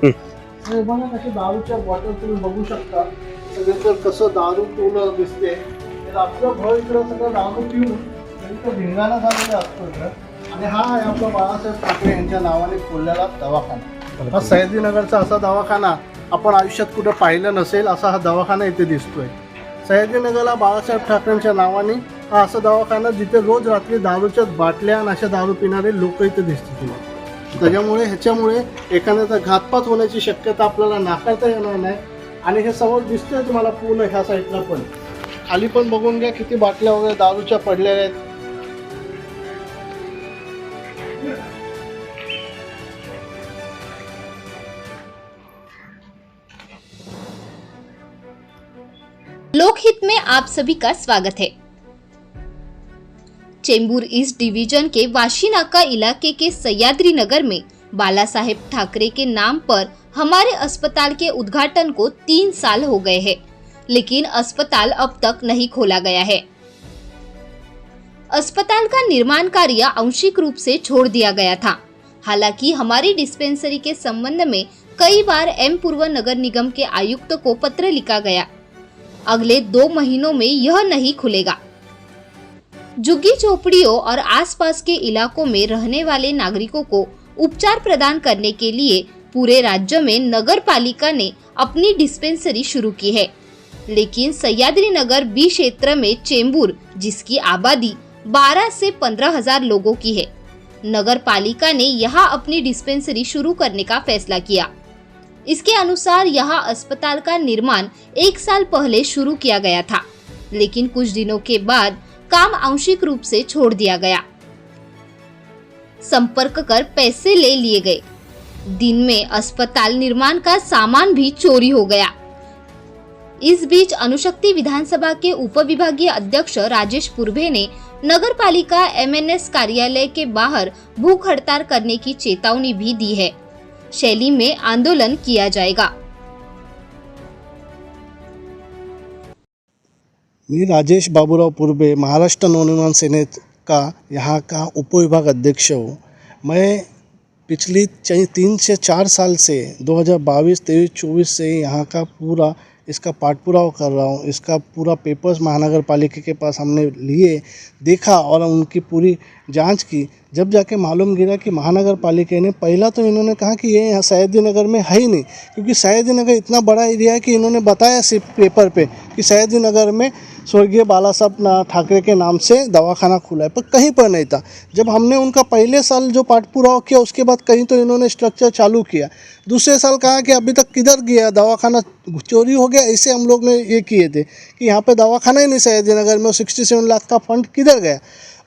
हे बघा कशी दारूच्या बॉटल तुम्ही बघू शकता. सगळीकडे कसं दारू पिऊन दिसते. तर आपलं भर इकडं सगळं दारू पिऊन इथं धिंगाणा झालेला असतो इकडं. आणि हा आहे आपला बाळासाहेब ठाकरे यांच्या नावाने खोललेला दवाखाना. हा सयाजीनगरचा असा दवाखाना आपण आयुष्यात कुठं पाहिलं नसेल असा हा दवाखाना इथे दिसतोय. सयाजीनगरला बाळासाहेब ठाकरेंच्या नावाने हा असा दवाखाना जिथे रोज रात्री दारूच्या बाटल्या आणि अशा दारू पिणारे लोक इथे दिसतील. ह्याच्यामुळे एखाद्याचा घातपात होण्याची शक्यता आपल्याला नाकारता येणार नाही. आणि हे समोर दिसतंय तुम्हाला पूर्ण ह्या साईडला पण खाली पण बघून घ्या किती बाटल्या वगैरे दारूच्या पडलेल्या आहेत. लोकहित में आप सभी का स्वागत है। चेंबूर ईस्ट डिवीजन के वाशीनाका इलाके के सह्याद्री नगर में बाला साहेब ठाकरे के नाम पर हमारे अस्पताल के उद्घाटन को 3 साल हो गए हैं, लेकिन अस्पताल अब तक नहीं खोला गया है। अस्पताल का निर्माण कार्य आंशिक रूप से छोड़ दिया गया था। हालांकि हमारी डिस्पेंसरी के संबंध में कई बार एम पूर्व नगर निगम के आयुक्त को पत्र लिखा गया। अगले 2 महीनों में यह नहीं खुलेगा। झुग्गी झोपड़ियों और आसपास के इलाकों में रहने वाले नागरिकों को उपचार प्रदान करने के लिए पूरे राज्य में नगर पालिका ने अपनी डिस्पेंसरी शुरू की है, लेकिन सह्याद्री नगर बी क्षेत्र में चेंबूर, जिसकी आबादी 12 से 15 हजार लोगों की है, नगर पालिका ने यहाँ अपनी डिस्पेंसरी शुरू करने का फैसला किया। इसके अनुसार यहाँ अस्पताल का निर्माण 1 साल पहले शुरू किया गया था, लेकिन कुछ दिनों के बाद काम आंशिक रूप से छोड़ दिया गया। संपर्क कर पैसे ले लिए गए। दिन में अस्पताल निर्माण का सामान भी चोरी हो गया। इस बीच अणुशक्ति विधानसभा के उपविभागीय अध्यक्ष राजेश पुरभे ने नगर पालिका MNS कार्यालय के बाहर भूख हड़ताल करने की चेतावनी भी दी है। शैली में आंदोलन किया जाएगा। मी राजेश बाबूराव पुरबे, महाराष्ट्र नवनिर्माण सेना का यहाँ का उपविभाग अध्यक्ष हूँ। मैं पिछली 3 से 4 साल से 2022, 23, 24 से यहाँ का पूरा इसका पाठपुरावा कर रहा हूँ। इसका पूरा पेपर्स महानगर पालिका के पास हमने लिए, देखा और उनकी पूरी जांच की। जब जाके मालूम गिरा कि महानगर पालिका ने पहला तो इन्होंने कहा कि ये यहाँ सह्याद्री नगर में है ही नहीं, क्योंकि सह्याद्री नगर इतना बड़ा एरिया है कि इन्होंने बताया सिर्फ पेपर पे कि सह्याद्री नगर में स्वर्गीय बाला साहब ठाकरे के नाम से दवाखाना खुला है, पर कहीं पर नहीं था। जब हमने उनका पहले साल जो पाठपुरावा किया उसके बाद कहीं तो इन्होंने स्ट्रक्चर चालू किया, दूसरे साल कहा कि अभी तक किधर गया, दवाखाना चोरी हो गया। ऐसे हम लोग ने ये किए थे कि यहाँ पे दवाखाना ही नहीं सह्याद्री नगर में, 67 लाख का फंड किधर गया।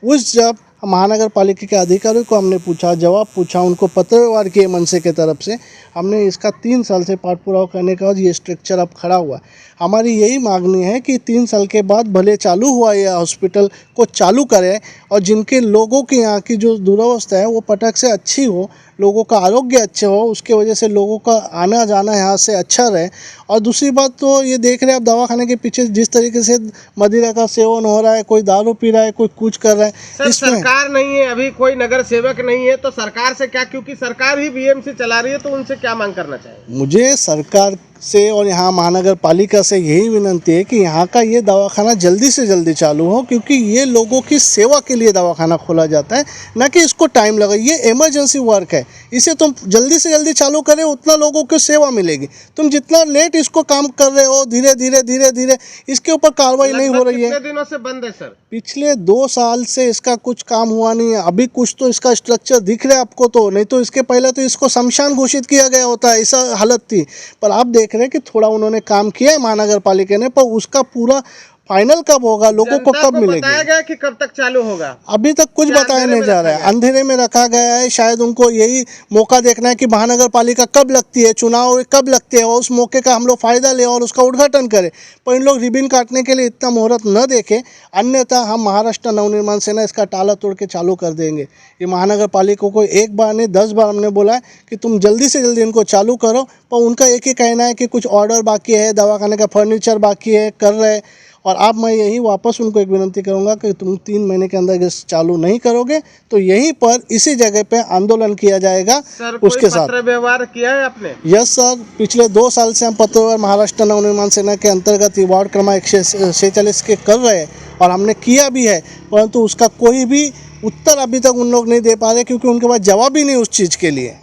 जब महानगर पालिका के अधिकारियों को हमने पूछा, जवाब पूछा, उनको पत्र व्यवहार किए मनसे के तरफ से, हमने इसका 3 साल से पाठपुरावा करने के बाद ये स्ट्रक्चर अब खड़ा हुआ। हमारी यही मांगनी है कि 3 साल के बाद भले चालू हुआ यह हॉस्पिटल को चालू करें और जिनके लोगों की यहाँ की जो दुरावस्था है वो पटक से अच्छी हो, लोगों का आरोग्य अच्छा हो, उसके वजह से लोगों का आना जाना यहाँ से अच्छा रहे। और दूसरी बात तो ये देख रहे हैं आप दवाखाने के पीछे जिस तरीके से मदिरा का सेवन हो रहा है, कोई दारू पी रहा है, कोई कुछ कर रहा है। सर, सरकार नहीं है, अभी कोई नगर सेवक नहीं है, तो सरकार से क्या, क्योंकि सरकार ही BMC चला रही है, तो उनसे क्या मांग करना चाहिए? मुझे सरकार से और यहाँ महानगर पालिका से यही विनंती है कि यहाँ का ये दवाखाना जल्दी से जल्दी चालू हो, क्योंकि ये लोगों की सेवा के लिए दवाखाना खोला जाता है, ना कि इसको टाइम लगे। ये इमरजेंसी वर्क है, इसे तुम जल्दी से जल्दी चालू करें, उतना लोगों को सेवा मिलेगी। तुम जितना लेट इसको काम कर रहे हो, धीरे धीरे इसके ऊपर कार्रवाई नहीं हो रही है। कितने दिनों से बंद है सर? पिछले 2 साल से इसका कुछ काम हुआ नहीं है। अभी कुछ तो इसका स्ट्रक्चर दिख रहा है आपको, तो नहीं तो इसके पहले तो इसको शमशान घोषित किया गया होता है, ऐसा हालत थी। पर आप देख रहे हैं कि थोड़ा उन्होंने काम किया है महानगर पालिका ने, पर उसका पूरा फाइनल कब होगा, लोगों को कब मिलेगी? बताया गया कि कब तक चालू होगा? अभी तक कुछ बताया नहीं जा रहा है, अंधेरे में रखा गया है। शायद उनको यही मौका देखना है कि महानगर पालिका कब लगती है, चुनाव कब लगते हैं, और उस मौके का हम लोग फ़ायदा लें और उसका उद्घाटन करें। पर इन लोग रिबिन काटने के लिए इतना मुहूर्त न देखें, अन्यथा हम महाराष्ट्र नवनिर्माण सेना इसका टाला तोड़ के चालू कर देंगे। ये महानगर पालिका को एक बार नहीं 10 बार हमने बोला है कि तुम जल्दी से जल्दी इनको चालू करो, पर उनका एक ही कहना है कि कुछ ऑर्डर बाकी है, दवाखाने का फर्नीचर बाकी है, कर रहे हैं। और अब मैं यही वापस उनको एक विनती करूंगा कि तुम 3 महीने के अंदर गैस चालू नहीं करोगे तो यहीं पर इसी जगह पे आंदोलन किया जाएगा सर कोई उसके साथ। पत्र व्यवहार किया है आपने? यस सर, पिछले 2 साल से हम पत्रव्यवहार महाराष्ट्र नवनिर्माण सेना के अंतर्गत ही वार्ड क्रमांक 146 के कर रहे हैं और हमने किया भी है, परंतु उसका कोई भी उत्तर अभी तक उन लोग नहीं दे पा रहे क्योंकि उनके पास जवाब ही नहीं उस चीज़ के लिए।